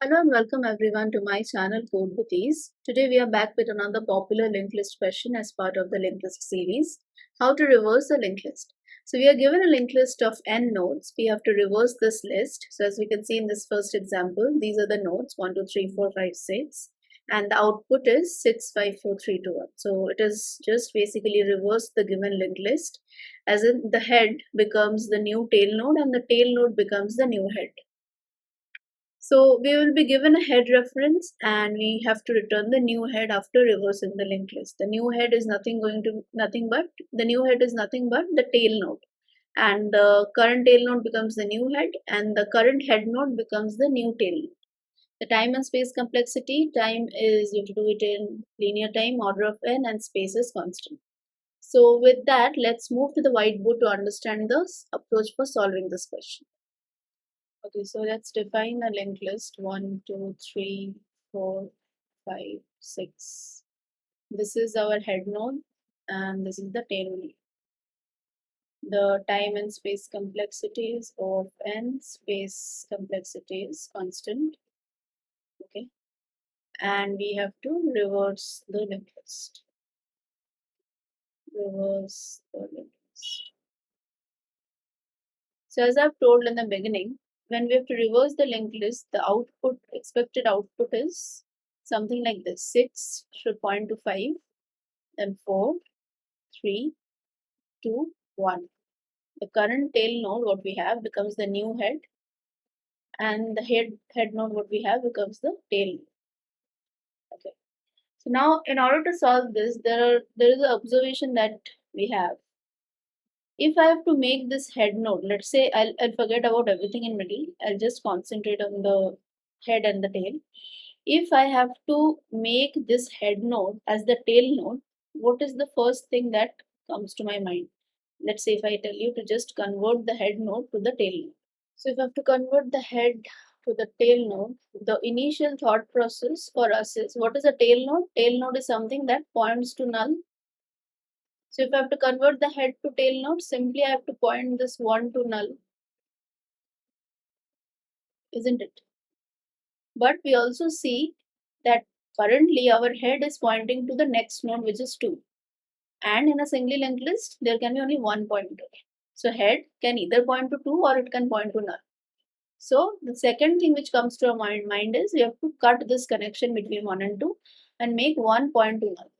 Hello and welcome everyone to my channel Code with Ease. Today we are back with another popular linked list question as part of the linked list series, how to reverse a linked list. So we are given a linked list of n nodes. We have to reverse this list. So as we can see in this first example, these are the nodes 1, 2, 3, 4, 5, 6, and the output is 6, 5, 4, 3, 2, 1. So it is just basically reverse the given linked list, as in the head becomes the new tail node and the tail node becomes the new head. So we will be given a head reference and we have to return the new head after reversing the linked list. The new head is nothing but the tail node, and the current tail node becomes the new head and the current head node becomes the new tail node. The time and space complexity, time is you have to do it in linear time, order of n, and space is constant. So with that, let's move to the whiteboard to understand the approach for solving this question. Okay, so let's define a linked list 1, 2, 3, 4, 5, 6. This is our head node and this is the tail node. The time and space complexities of n, space complexity is constant. Okay, and we have to reverse the linked list. Reverse the linked list. So as I've told in the beginning, when we have to reverse the linked list, the output, expected output is something like this. 6 should point to 5, then 4, 3, 2, 1. The current tail node, what we have, becomes the new head, and the head node, what we have, becomes the tail node. Okay. So now, in order to solve this, there is an observation that we have. If I have to make this head node, let's say I'll forget about everything in middle. I'll just concentrate on the head and the tail. If I have to make this head node as the tail node, what is the first thing that comes to my mind? Let's say if I tell you to just convert the head node to the tail node. So if I have to convert the head to the tail node, the initial thought process for us is, what is a tail node? Tail node is something that points to null. So if I have to convert the head to tail node, simply I have to point this 1 to null, isn't it? But we also see that currently our head is pointing to the next node, which is 2. And in a singly linked list, there can be only one pointer. So head can either point to 2 or it can point to null. So the second thing which comes to our mind is we have to cut this connection between 1 and 2 and make 1 point to null.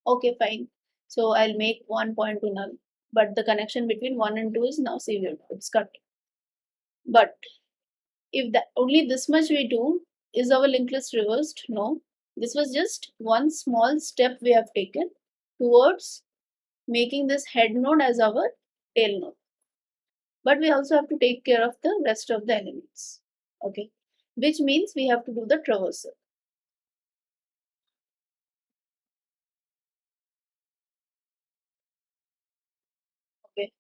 Okay, fine. So I'll make 1 point to null. But the connection between 1 and 2 is now severed. It's cut. But if that only this much we do, is our linked list reversed? No. This was just one small step we have taken towards making this head node as our tail node. But we also have to take care of the rest of the elements. Okay, which means we have to do the traversal. Okay,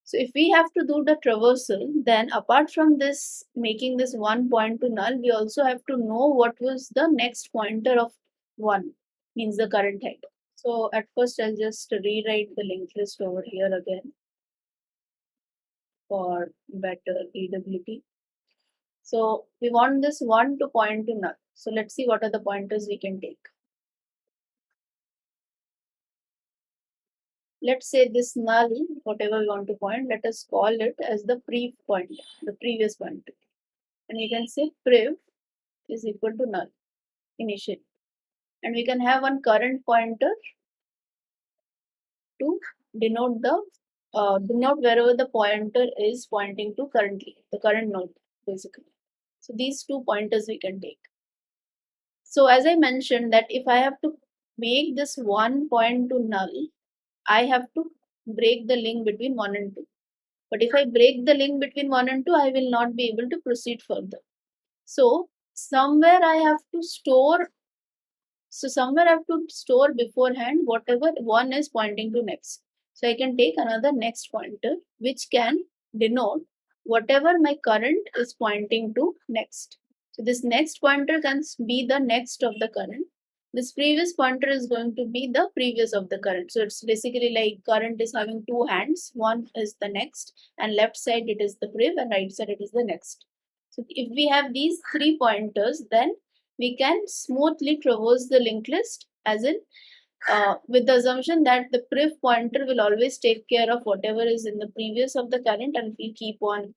so if we have to do the traversal, then apart from this making this 1 point to null, we also have to know what was the next pointer of 1, means the current head. So at first I'll just rewrite the linked list over here again for better readability. So we want this 1 to point to null. So let's see what are the pointers we can take. Let's say this null, whatever we want to point, let us call it as the previous pointer. And we can say prev is equal to null initially. And we can have one current pointer to denote wherever the pointer is pointing to currently, the current node basically. So these two pointers we can take. So as I mentioned that if I have to make this 1 point to null, I have to break the link between 1 and 2. But if I break the link between 1 and 2, I will not be able to proceed further. So somewhere I have to store beforehand whatever 1 is pointing to next. So I can take another next pointer which can denote whatever my current is pointing to next. So this next pointer can be the next of the current. This previous pointer is going to be the previous of the current. So it's basically like current is having two hands. One is the next, and left side it is the prev, and right side it is the next. So if we have these three pointers, then we can smoothly traverse the linked list, as in with the assumption that the priv pointer will always take care of whatever is in the previous of the current, and will keep on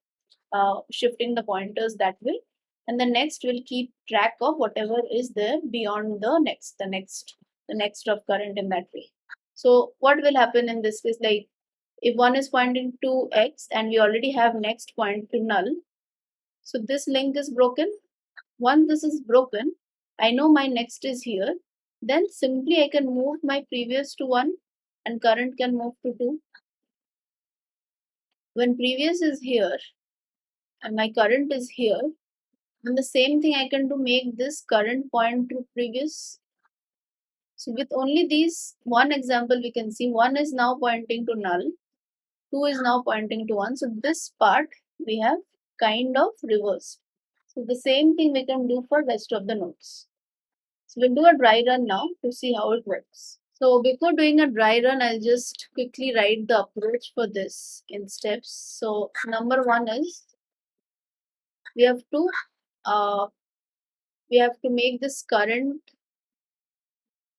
shifting the pointers that way, and the next will keep track of whatever is there beyond the next of current in that way. So what will happen in this case, like if one is pointing to x and we already have next point to null, so this link is broken. Once this is broken, I know my next is here, then simply I can move my previous to 1 and current can move to 2. When previous is here and my current is here, and the same thing I can do, make this current point to previous. So with only these one example, we can see 1 is now pointing to null, 2 is now pointing to 1. So this part we have kind of reversed. So the same thing we can do for rest of the nodes. So we'll do a dry run now to see how it works. So before doing a dry run, I'll just quickly write the approach for this in steps. So number one is we have to uh, make this current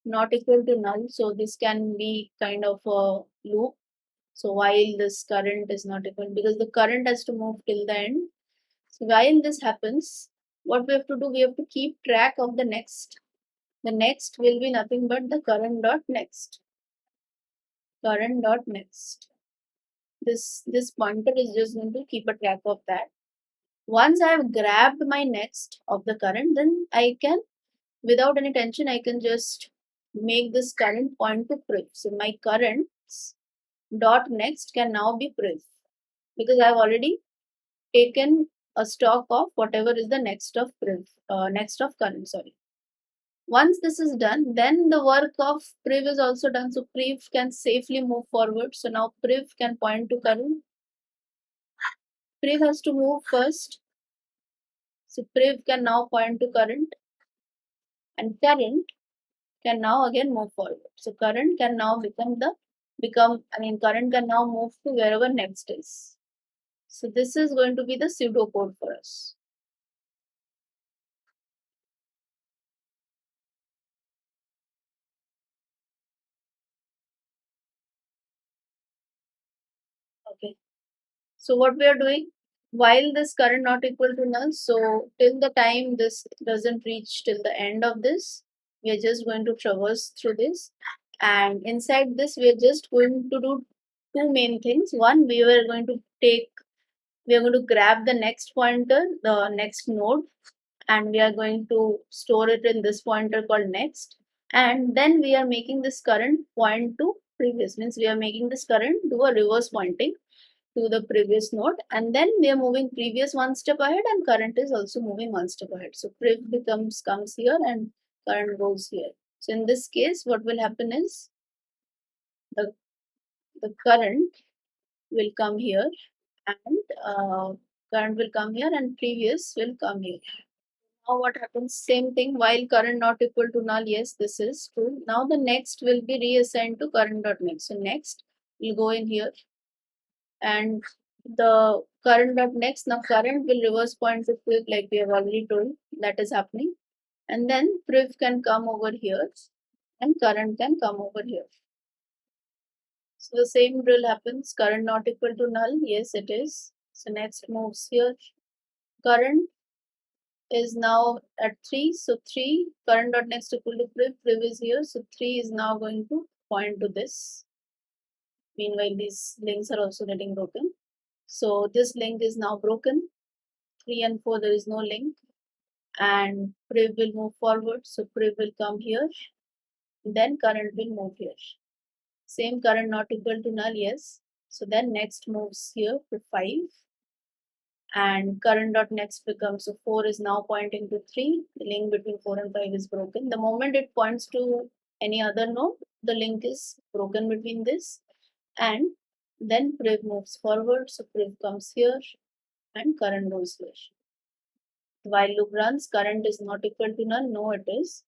not equal to null. So this can be kind of a loop. So while this current is not equal, because the current has to move till the end. So while this happens, what we have to do, we have to keep track of the next. The next will be nothing but the current dot next. Current dot next. This pointer is just going to keep a track of that. Once I have grabbed my next of the current, then I can, without any tension, I can just make this current point to priv. So my currents dot next can now be priv, because I have already taken a stock of whatever is the next of priv, next of current. Sorry. Once this is done, then the work of priv is also done. So priv can safely move forward. So now priv can point to current. Priv has to move first. So priv can now point to current, and current can now again move forward. So current can now current can now move to wherever next is. So this is going to be the pseudo code for us. Okay. So what we are doing, while this current not equal to null, so till the time this doesn't reach till the end of this, we are just going to traverse through this. And inside this, we are just going to do two main things. One, we are going to grab the next pointer, the next node, and we are going to store it in this pointer called next. And then we are making this current point to previous, means we are making this current do a reverse pointing to the previous node, and then we are moving previous one step ahead and current is also moving one step ahead. So priv comes here and current goes here. So in this case, what will happen is the current will come here, and current will come here, and previous will come here. Now what happens? Same thing, while current not equal to null, yes, this is true. Now the next will be reassigned to current dot next. So next will go in here, and the current dot next, now current will reverse point to priv, like we have already told, that is happening. And then priv can come over here and current can come over here. So the same drill happens, current not equal to null, yes it is. So next moves here, current is now at 3, so 3, current dot next equal to priv is here, so 3 is now going to point to this. Meanwhile, these links are also getting broken. So this link is now broken. 3 and 4, there is no link, and priv will move forward, so priv will come here, then current will move here. Same, current not equal to null, yes. So then next moves here to 5, and current dot next becomes, so 4 is now pointing to 3. The link between 4 and 5 is broken. The moment it points to any other node, the link is broken between this, and then priv moves forward, so priv comes here and current goes here. While loop runs, current is not equal to null. No, it is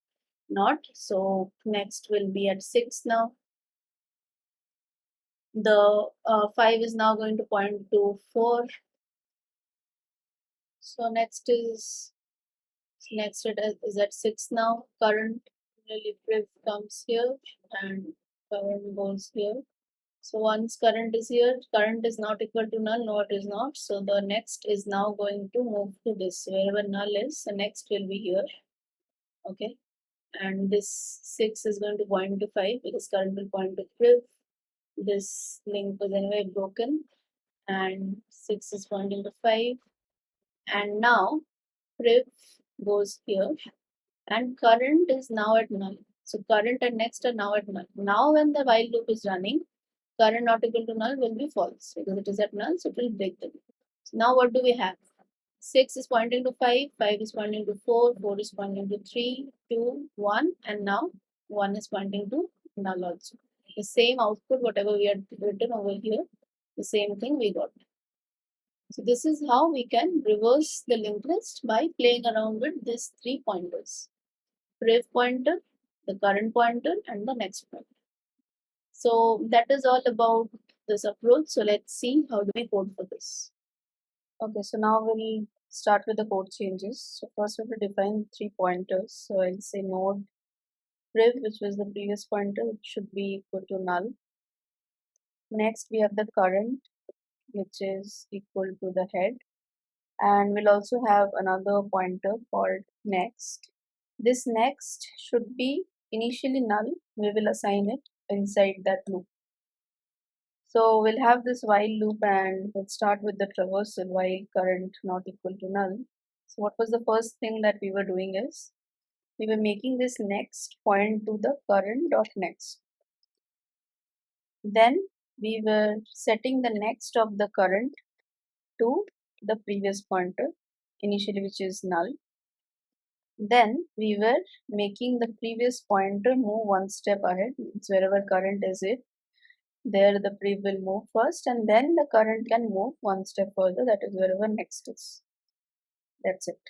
not. So next will be at 6 now. The 5 is now going to point to 4. So next it is at 6 now. Current really priv comes here and current goes here. So once current is here, current is not equal to null, no it is not. So the next is now going to move to this. Wherever null is, the next will be here. Okay. And this 6 is going to point to 5 because current will point to priv. This link was anyway broken and 6 is pointing to 5. And now priv goes here and current is now at null. So current and next are now at null. Now when the while loop is running, current not equal to null will be false because it is at null, so it will break the loop. So now what do we have? 6 is pointing to 5, 5 is pointing to 4, 4 is pointing to 3, 2, 1, and now 1 is pointing to null also. The same output, whatever we had written over here, the same thing we got. So this is how we can reverse the linked list by playing around with these three pointers. Priv pointer, the current pointer, and the next pointer. So that is all about this approach. So let's see how do we code for this. Okay, so now we'll start with the code changes. So first we have to define three pointers. So I'll say node priv, which was the previous pointer, it should be equal to null. Next we have the current, which is equal to the head. And we'll also have another pointer called next. This next should be initially null. We will assign it inside that loop. So we'll have this while loop and we'll start with the traversal while current not equal to null. So what was the first thing that we were doing is we were making this next point to the current dot next. Then we were setting the next of the current to the previous pointer initially, which is null. Then we were making the previous pointer move one step ahead. It's wherever current is it, there the priv will move first and then the current can move one step further, that is wherever next is. That's it.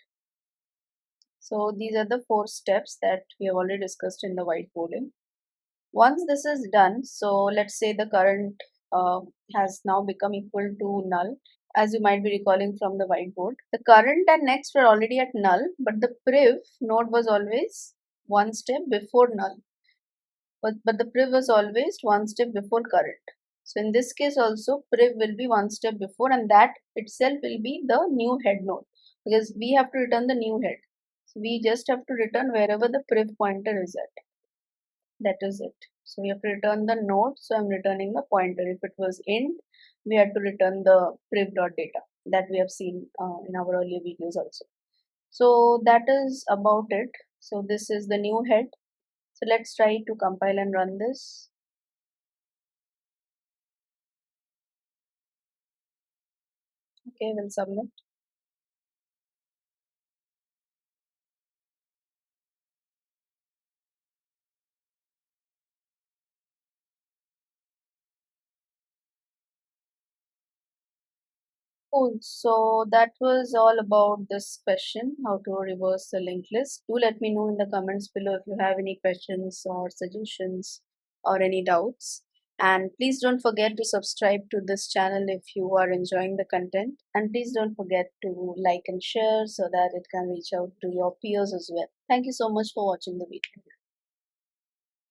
So these are the four steps that we have already discussed in the whiteboarding. Once this is done, so let's say the current has now become equal to null. As you might be recalling from the whiteboard, the current and next were already at null, but the priv node was always one step before null. But the priv was always one step before current. So in this case also priv will be one step before and that itself will be the new head node because we have to return the new head. So we just have to return wherever the priv pointer is at. That is it. So we have to return the node. So I'm returning the pointer. If it was int, we had to return the priv.data that we have seen in our earlier videos also. So that is about it. So this is the new head. So let's try to compile and run this. Okay, we'll submit. Cool. So that was all about this question, how to reverse the linked list. Do let me know in the comments below if you have any questions or suggestions or any doubts. And please don't forget to subscribe to this channel if you are enjoying the content. And please don't forget to like and share so that it can reach out to your peers as well. Thank you so much for watching the video.